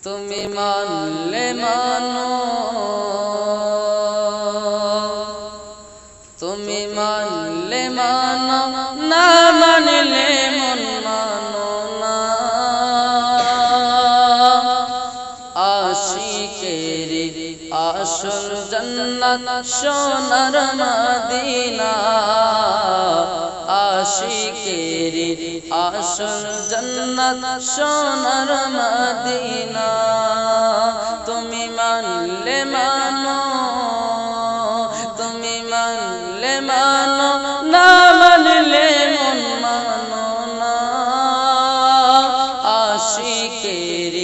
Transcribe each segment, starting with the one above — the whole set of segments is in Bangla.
তুমি মানলে মানো, তুমি মানলে মানো, না মানলে মন মানো না। আশিকের আসল জান্নাত সোনার মদিনা, আশিকের আসল জান্নাত সোনার মদিনা। তুমি মানলে মানো, তুমি মানলে মানো, না মানলে মন মানো না। আশিকের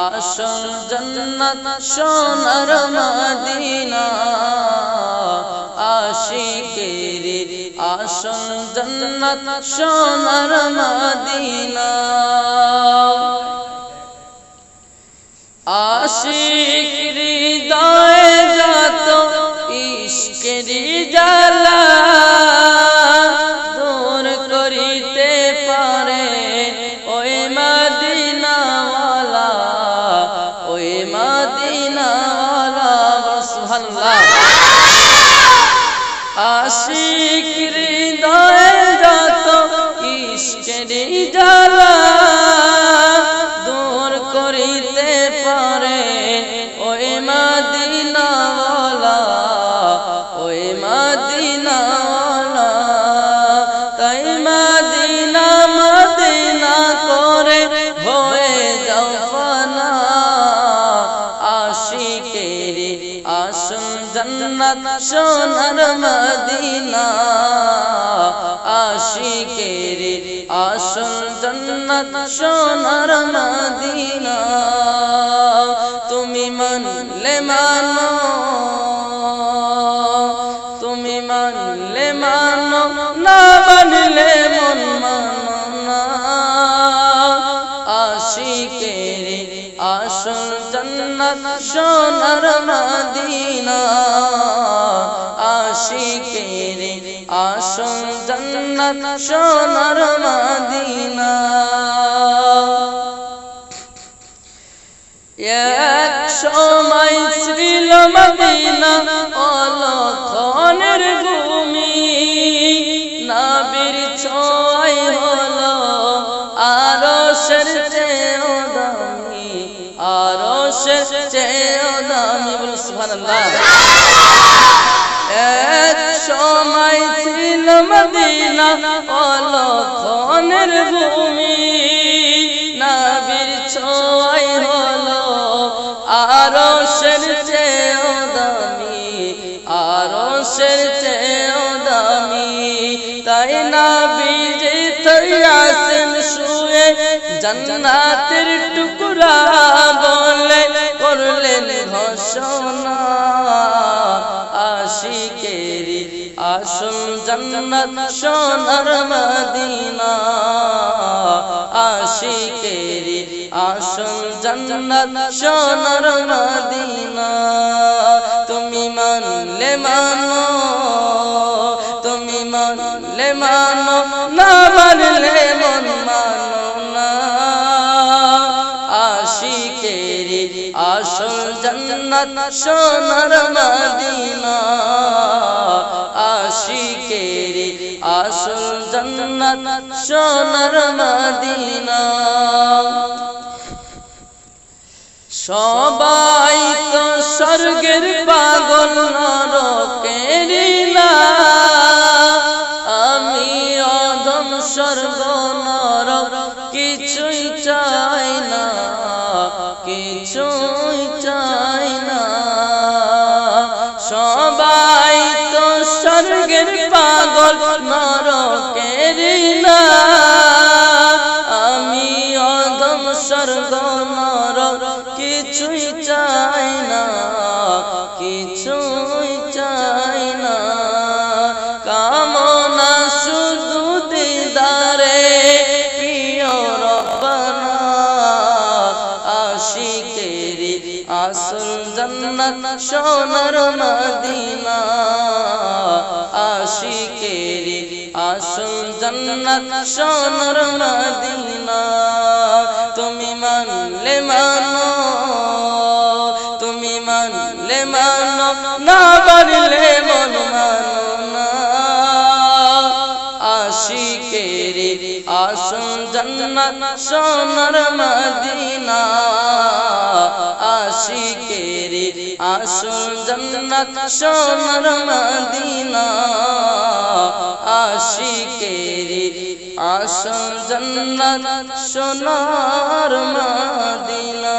আসল জান্নাত সোনার মদিনা, আশিকের আসল জান্নাত সোনার মদিনা। আশিক হৃদয়ে যত ইশকের জ্বালা দূর করিতে পারে ওই মদিনাওয়ালা, ওই মদিনাওয়ালা। সুবহানাল্লাহ। আশিক হৃদয়ে যত ইশকের জ্বালা দূর করিতে পারে ওই মদিনাওয়ালা, ওই মদিনাওয়ালা। তাই মদিনা মদিনা করে হয়ে যাও ফানা। আশিকের আসল জান্নাত সোনার মদিনা, আশিকের আসল জান্নাত সোনার মদিনা। তুমি মানলে মানো, তুমি মানলে মানো, না মানলে মন মানো না। আশিকের আসল জান্নাত সোনার মদিনা, আশিকের আসল জান্নাত সোনার মদিনা। এক সময় ছিল মদিনা অলক্ষণের ভূমি, নবীর ছোঁয়ায় হলো আরশের চেয়েও দামি, আরশের চেয়েও দামি। বলুন সুবহানাল্লাহ। এক সময় ছিল মদিনা অলক্ষণের ভূমি, নবীর ছোঁয়ায় হলো আরশের চেয়েও দামি, আরশের চেয়েও দামি। তাই নবীজি আছেন শুয়ে জান্নাতের টুকরা বলে করলেন ঘোষণা। আশিকের আসল জান্নাত সোনার মদিনা, আশিকের আসল জান্নাত সোনার মদিনা। তুমি মানলে মানো, তুমি মানলে মানো, না মানলে মন মানো না। আশিকের আসল জান্নাত সোনার মদিনা, আশিকের আসল জান্নাত সোনার মদিনা। সবাই তো স্বর্গের পাগল নরকের না, আমি অধম স্বর্গ নরক কিছুই চাই না, কিছুই চাই না। সবাই তো স্বর্গের পাগল নরকের না, আমি অধম স্বর্গ নরক কিছুই চাই না, কিছুই চাই না। কামনা শুধু দিদারে প্রিয় রব্বানা। আশিকের আসল জান্নাত সোনার মদিনা, আশিকের আসল জান্নাত সোনার মদিনা। তুমি মানলে মানো, না পারলে মন মানো না আশিকের আসল জান্নাত সোনার মদিনা আশিকের আসল জান্নাত সোনার মদিনা আশিকের আসল জান্নাত সোনার মদিনা